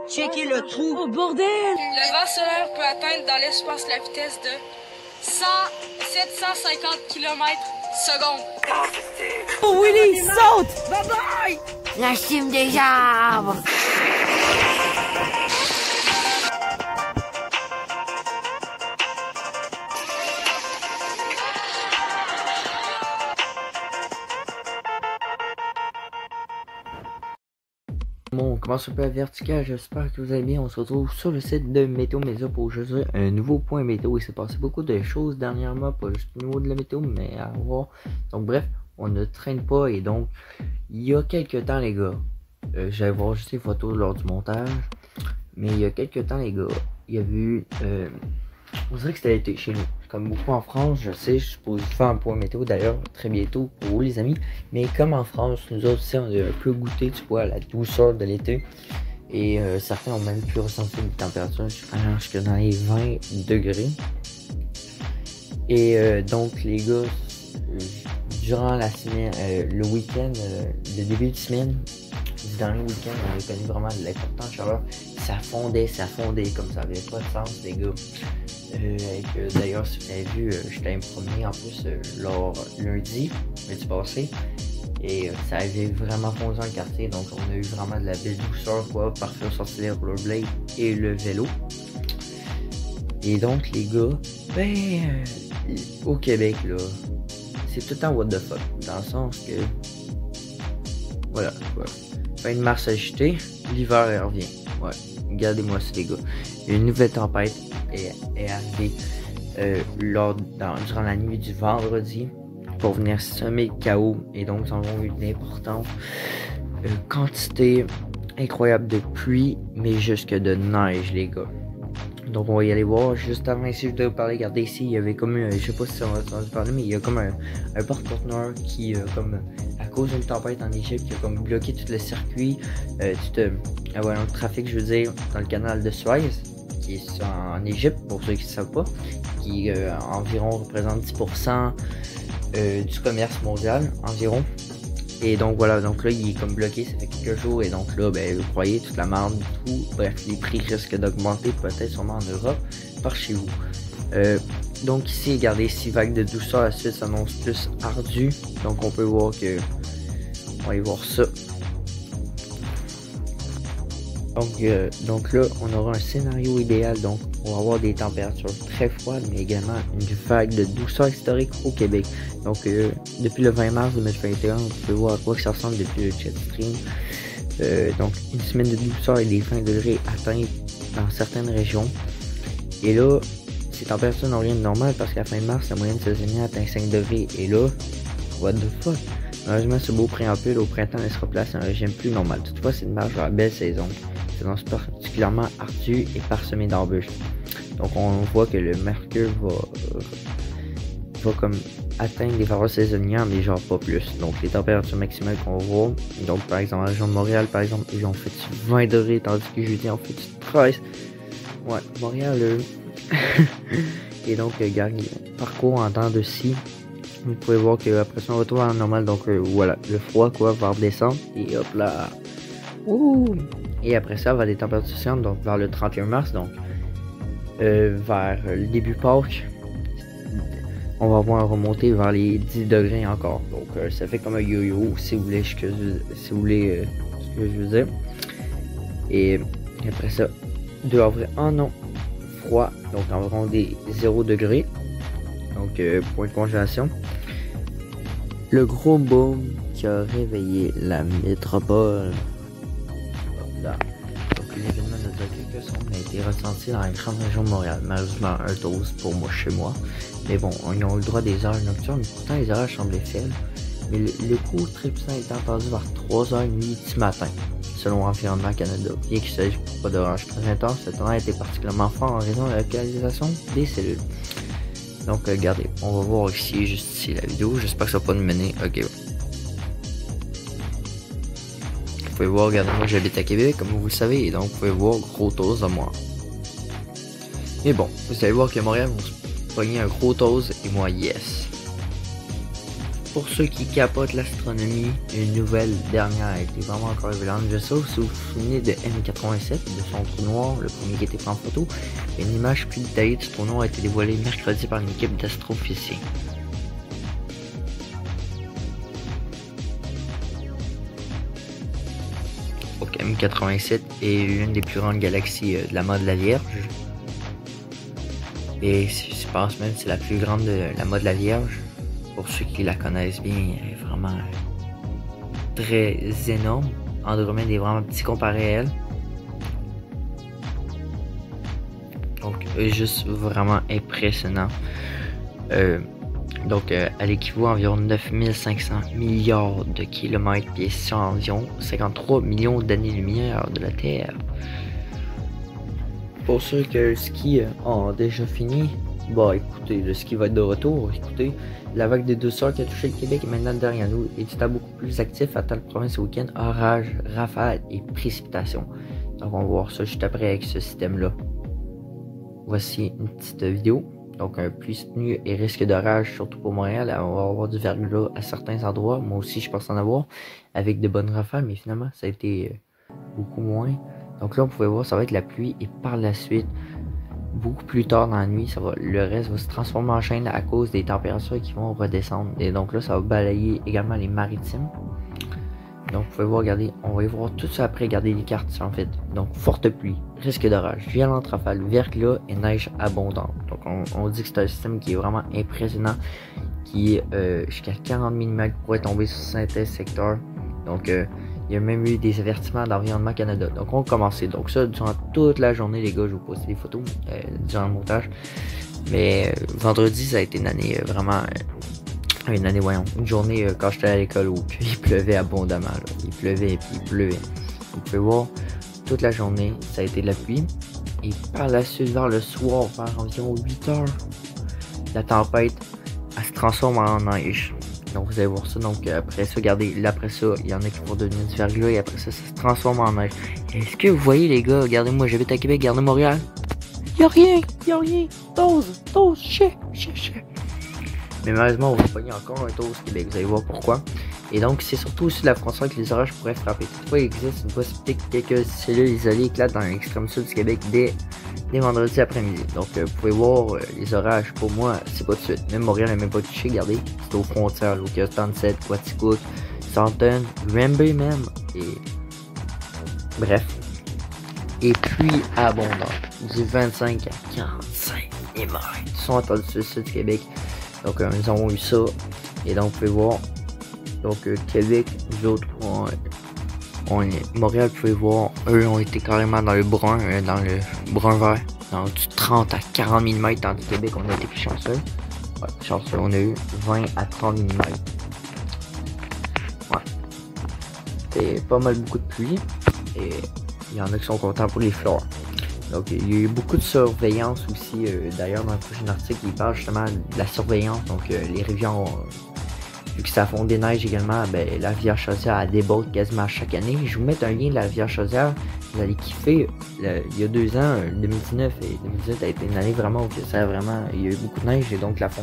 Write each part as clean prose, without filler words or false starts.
Checkez le trou. Oh bordel! Le vent solaire peut atteindre dans l'espace la vitesse de 750 km/s. Oh Willy, saute! Bye bye! La cime des arbres! Bon, on commence un peu à vertical, j'espère que vous allez bien. On se retrouve sur le site de Météo Média pour aujourd'hui un nouveau point météo. Il s'est passé beaucoup de choses dernièrement, pas juste au niveau de la météo, mais à voir. Donc bref, on ne traîne pas et donc il y a quelques temps les gars, j'allais voir juste les photos lors du montage, mais il y a quelques temps les gars, il y a eu, on dirait que c'était l'été chez nous. Comme beaucoup en France, je sais, je suis supposé faire un point météo d'ailleurs très bientôt pour vous les amis. Mais comme en France, nous autres aussi, on a un peu goûté, tu vois, la douceur de l'été. Et certains ont même pu ressentir des températures allant jusque dans les 20 degrés. Et donc les gars, durant la semaine, le week-end, le début de semaine, dans le week-end, on a connu vraiment de l'importante chaleur. Ça fondait comme ça avait pas de sens les gars. D'ailleurs, si vous avez vu, je t'avais promené en plus lundi passé. Et ça avait vraiment fondu dans le quartier. Donc on a eu vraiment de la belle douceur quoi, parfait pour sortir les rollerblades et le vélo. Et donc les gars, au Québec là, c'est tout le temps what the fuck. Dans le sens que voilà quoi. Fin de mars agité, l'hiver revient. Ouais, regardez-moi ça les gars. Une nouvelle tempête est arrivée durant la nuit du vendredi pour venir semer le chaos. Et donc nous avons eu une importante quantité incroyable de pluie, mais jusque de neige les gars. Donc on va y aller voir. Juste avant ici, je dois vous parler. Regardez ici, il y avait comme je sais pas si on va entendu parler, mais il y a comme un porte-conteneur qui comme à cause d'une tempête en Égypte qui a comme bloqué tout le circuit, le trafic je veux dire dans le canal de Suez qui est en Égypte pour ceux qui ne savent pas, qui environ représente 10% du commerce mondial environ. Et donc voilà, donc là il est comme bloqué, ça fait quelques jours et donc là vous croyez toute la marde, tout, bref les prix risquent d'augmenter peut-être sûrement en Europe par chez vous. Donc ici regardez 6 vagues de douceur, la suite s'annonce plus ardue, donc on peut voir que on va aller voir ça. Donc là on aura un scénario idéal, donc on va avoir des températures très froides mais également une vague de douceur historique au Québec. Donc depuis le 20 mars 2021 on peut voir à quoi que ça ressemble depuis le chat stream. Donc une semaine de douceur et des 20 degrés atteints dans certaines régions. Et là ces températures n'ont rien de normal parce qu'à la fin de mars la moyenne saisonnière atteint 5 degrés et là what the fuck. Malheureusement ce beau préampule au printemps laisse place à un régime plus normal. Toutefois c'est une marge à la belle saison. C'est particulièrement ardu et parsemé d'embûches. Donc on voit que le mercure va comme atteindre des valeurs saisonnières mais genre pas plus. Donc les températures maximales qu'on voit, donc par exemple la région de Montréal par exemple, ils ont fait 20 degrés tandis que jeudi on fait 13. Ouais, Montréal et donc regardez, parcours en temps de scie. Vous pouvez voir que après ça on retrouve en normal, donc voilà, le froid quoi va redescendre et hop là. Ouh. Et après ça va des températures scientes, donc vers le 31 mars, donc vers le début Pâques, on va voir remonter vers les 10 degrés encore. Donc ça fait comme un yo-yo si vous voulez ce que je veux dire. Et après ça, 2 avril froid, donc environ des 0 degrés. Donc point de congélation. Le gros boom qui a réveillé la métropole. Là. Donc l'événement de quelque sorte a été ressenti dans la grande région de Montréal. Malheureusement un dose pour moi chez moi. Mais bon, ils ont eu le droit des heures nocturnes, pourtant les horaires semblaient faibles. Mais le coup très puissant est entendu vers 3h30 du matin, selon Environnement Canada. Bien qu'il ne s'agisse pas d'orage très intense, cet orage était particulièrement fort en raison de la localisation des cellules. Donc regardez, on va voir ici, juste ici la vidéo, j'espère que ça va pas nous mener. Ok. Vous pouvez voir, regardez, moi j'habite à Québec comme vous le savez, et donc vous pouvez voir gros tose de moi. Mais bon, vous allez voir que Montréal vont se pogner un gros tose et moi yes. pour ceux qui capotent l'astronomie, une nouvelle dernière a été vraiment encore révélante. Je sais si vous vous souvenez de M87, de son trou noir, le premier qui a été pris en photo. Une image plus détaillée de ce trou noir a été dévoilée mercredi par une équipe d'astrophysiciens. Donc M87 est l'une des plus grandes galaxies de la mode de la Vierge. Et je pense même que c'est la plus grande de la mode de la Vierge. Pour ceux qui la connaissent bien, elle est vraiment très énorme. Andromède est vraiment petit comparé à elle. Donc juste vraiment impressionnant. Donc elle équivaut à environ 9500 milliards de kilomètres, puis c'est environ 53 millions d'années-lumière de la Terre. Pour ceux que le ski ont déjà fini, bah écoutez, le ski va être de retour. Écoutez, la vague de douceur qui a touché le Québec est maintenant derrière nous et est beaucoup plus actif à telle province ce week-end, orage, rafales et précipitations. Donc on va voir ça juste après avec ce système-là. Voici une petite vidéo. Donc un pluie tenue et risque d'orage, surtout pour Montréal. On va avoir du verglas à certains endroits. Moi aussi, je pense en avoir avec de bonnes rafales, mais finalement, ça a été beaucoup moins. Donc là, on pouvait voir, ça va être la pluie et par la suite, beaucoup plus tard dans la nuit, le reste va se transformer en chaîne à cause des températures qui vont redescendre. Et donc là, ça va balayer également les maritimes. Donc vous pouvez voir, regardez, on va y voir tout ça après, regarder les cartes en fait. Donc forte pluie, risque d'orage, violente rafale, verglas et neige abondante. Donc on dit que c'est un système qui est vraiment impressionnant, qui est jusqu'à 40 mm pourrait tomber sur certains secteurs. Donc il y a même eu des avertissements d'Environnement Canada. Donc on va commencer. Donc ça, durant toute la journée, les gars, je vais vous poster des photos durant le montage. Mais vendredi, ça a été une année vraiment... une journée quand j'étais à l'école où il pleuvait abondamment. Là. Il pleuvait et puis il pleuvait. Vous pouvez voir, toute la journée, ça a été de la pluie. Et par la suite, vers le soir, vers environ 8 heures, la tempête, elle se transforme en neige. Donc vous allez voir ça, donc après ça, regardez, là après ça, il y en a qui vont devenir du verglas et après ça, ça se transforme en neige. Est-ce que vous voyez les gars, regardez moi, j'habite à Québec, regardez Montréal. Y'a rien, dose, chais. Mais malheureusement, on va pogner encore un toast Québec, vous allez voir pourquoi. Et donc c'est surtout aussi la frontière que les orages pourraient frapper. Toutefois, il existe une possibilité que quelques cellules isolées éclatent dans l'extrême sud du Québec dès vendredi après-midi. Donc vous pouvez voir les orages, pour moi, c'est pas de suite. Même Montréal n'a même pas touché, regardez, c'est aux frontières, là, au 37, Quaticook, Santon, Granby même, et bref. Et pluie abondante, du 25 à 45 mm. Ils sont attendus sur le sud du Québec. Donc ils ont eu ça. Et donc vous pouvez voir. Donc Québec, nous autres, Montréal, vous pouvez voir, eux ont été carrément dans le brun vert. Dans du 30 à 40 mm dans le Québec, on a été plus chanceux. Ouais, chanceux, on a eu 20 à 30 mm. Ouais. C'est pas mal beaucoup de pluie. Et il y en a qui sont contents pour les fleurs. Donc il y a eu beaucoup de surveillance aussi. D'ailleurs, dans le prochain article, il parle justement de la surveillance. Donc les rivières vu que ça fond des neiges également, ben, la rivière Chaudière elle déborde quasiment chaque année. Je vais vous mettre un lien de la rivière Chaudière. Vous allez kiffer. Il y a 2 ans, 2019 et 2018 a été une année vraiment où ça vraiment, il y a eu beaucoup de neige et donc la fond.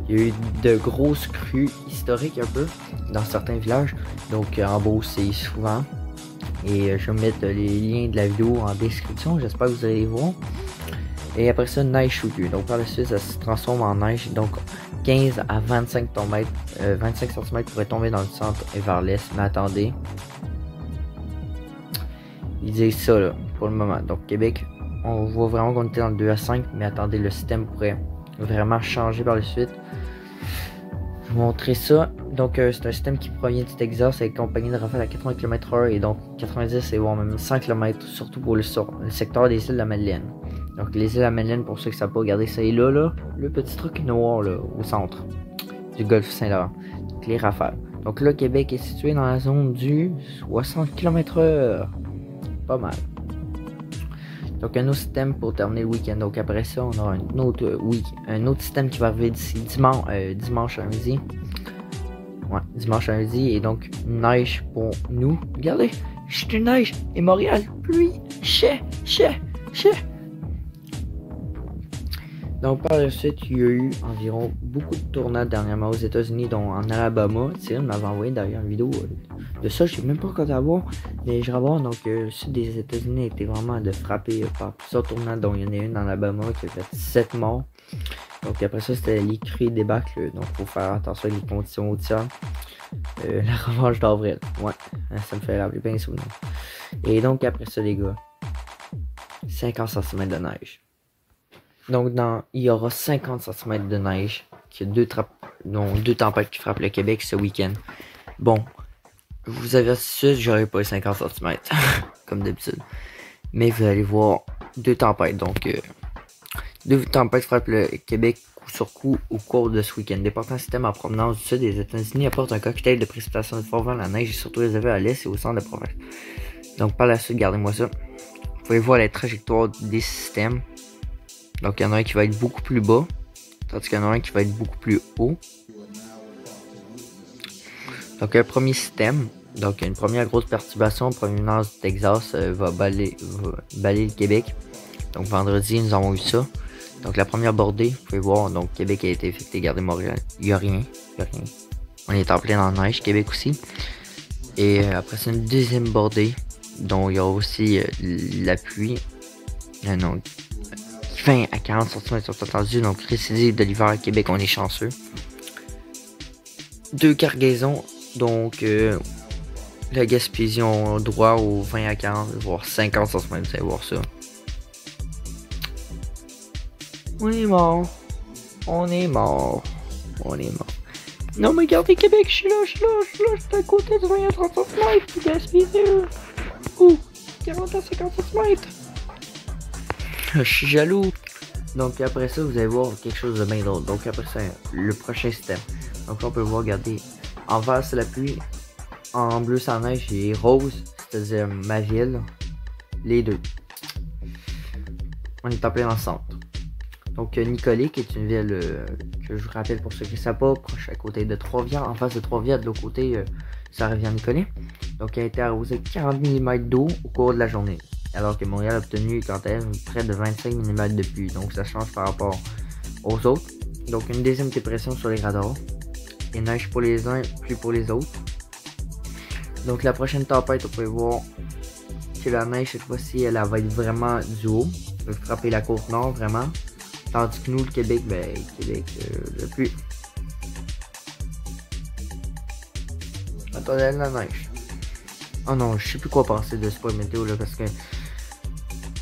Il y a eu de grosses crues historiques un peu dans certains villages. Donc en Beauce, c'est souvent. Et je vais mettre les liens de la vidéo en description. J'espère que vous allez les voir. Et après ça, neige choutue. Donc par la suite, ça se transforme en neige. Donc 15 à 25 cm pourraient tomber dans le centre et vers l'est. Mais attendez. Ils disent ça là, pour le moment. Donc Québec, on voit vraiment qu'on était dans le 2 à 5. Mais attendez, le système pourrait vraiment changer par la suite. Je vais vous montrer ça. Donc c'est un système qui provient du Texas avec compagnie de rafales à 80 km/h et donc 90 et voire même 100 km, surtout pour le secteur des îles de la Madeleine. Donc les îles de la Madeleine, pour ceux qui ne savent pas, regardez ça est là, le petit truc noir là, au centre du golfe Saint-Laurent. Donc les rafales. Donc là, Québec est situé dans la zone du 60 km/h. Pas mal. Donc un autre système pour terminer le week-end. Donc après ça, on aura un autre système qui va arriver d'ici dimanche à lundi. Ouais, dimanche à lundi. Et donc neige pour nous. Regardez, c'est une neige. Et Montréal, pluie. Chais. Donc par la suite, il y a eu environ beaucoup de tornades dernièrement aux États-Unis, dont en Alabama. Cyril m'avait envoyé d'ailleurs une vidéo de ça, je sais même pas quand avoir, mais je vais voir. Donc le sud des États-Unis a été vraiment de frapper par plusieurs tornades, dont il y en a une en Alabama qui a fait 7 morts. Donc après ça, c'était les crues débâcle, donc faut faire attention avec les conditions hautières. La revanche d'avril, ouais, ça me fait rappeler bien souvenirs. Et donc après ça les gars, 50 cm de neige. Donc il y aura 50 cm de neige, qui a deux tempêtes qui frappent le Québec ce week-end. Bon, vous avez averti, j'aurai pas 50 cm, comme d'habitude. Mais vous allez voir deux tempêtes, donc deux tempêtes frappent le Québec coup sur coup au cours de ce week-end. Département système en provenance du sud des États-Unis apporte un cocktail de précipitations de fort vent, la neige est surtout réservée à l'est et au centre de la province. Donc par la suite, gardez-moi ça. Vous pouvez voir les trajectoires des systèmes. Donc il y en a un qui va être beaucoup plus bas, tandis qu'il y en a un qui va être beaucoup plus haut. Donc un premier système, donc une première grosse perturbation en provenance du Texas va balayer le Québec. Donc vendredi, nous avons eu ça. Donc la première bordée, vous pouvez voir, donc Québec a été affecté, regardez Montréal, il n'y a rien. On est en plein dans la neige, Québec aussi. Et après c'est une deuxième bordée, dont il y aura aussi la pluie. Non, 20 à 40 cm sont attendus, donc récidive de l'hiver à Québec, on est chanceux. Deux cargaisons, donc la Gaspésie ont droit aux 20 à 40, voire 50 cm, vous allez voir ça. On est mort. On est mort. On est mort. Non mais regardez Québec, je suis là, j'étais à côté de 20 à 30 cm, Gaspésie. Ouh, 40 à 50 cm. Je suis jaloux. Donc après ça, vous allez voir quelque chose de bien d'autre. Donc après ça, le prochain système. Donc là, on peut voir, regardez, en vert c'est la pluie, en bleu c'est la neige et rose, c'est-à-dire ma ville, les deux. On est en plein dans le centre. Donc Nicolet, qui est une ville que je vous rappelle pour ceux qui ne savent pas, proche à côté de Trois-Rivières, en face de Trois-Rivières, de l'autre côté, ça revient Nicolet. Donc elle a été arrosée 40 mm d'eau au cours de la journée. Alors que Montréal a obtenu quant à elle près de 25 mm de pluie. Donc ça change par rapport aux autres. Donc une deuxième dépression sur les radars. Et neige pour les uns, pluie pour les autres. Donc la prochaine tempête, on peut voir que la neige cette fois-ci, elle va être vraiment du haut. Elle va frapper la côte nord vraiment. Tandis que nous, le Québec, la pluie. Attendez, la neige. Oh non, je sais plus quoi penser de ce point météo là parce que...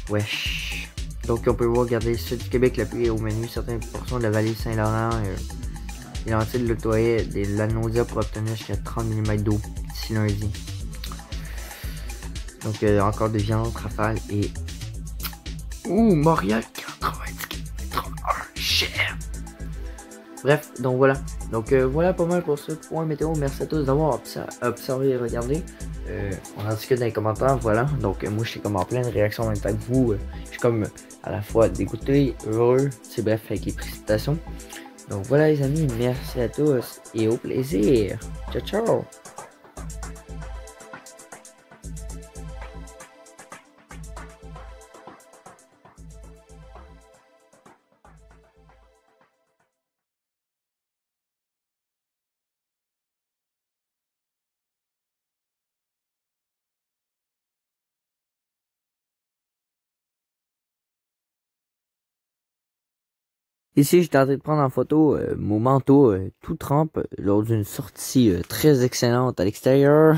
Wesh. Donc on peut voir, regardez, sud du Québec, la pluie est au menu. Certaines portions de la vallée Saint-Laurent, les lentilles de l'Outaouais, de l'Anaudia pour obtenir jusqu'à 30 mm d'eau d'ici lundi. Donc encore de viande, rafale et... Ouh, Montréal, 90 km/h, shit. Bref, donc voilà. Donc voilà pas mal pour ce point météo. Merci à tous d'avoir observé et regardé. On en discute dans les commentaires, voilà. Donc moi je suis comme en pleine réaction en même temps que vous. Je suis comme à la fois dégoûté, heureux, c'est bref avec les précipitations. Donc voilà les amis, merci à tous et au plaisir. Ciao ciao. Ici, j'étais en train de prendre en photo mon manteau tout trempe lors d'une sortie très excellente à l'extérieur.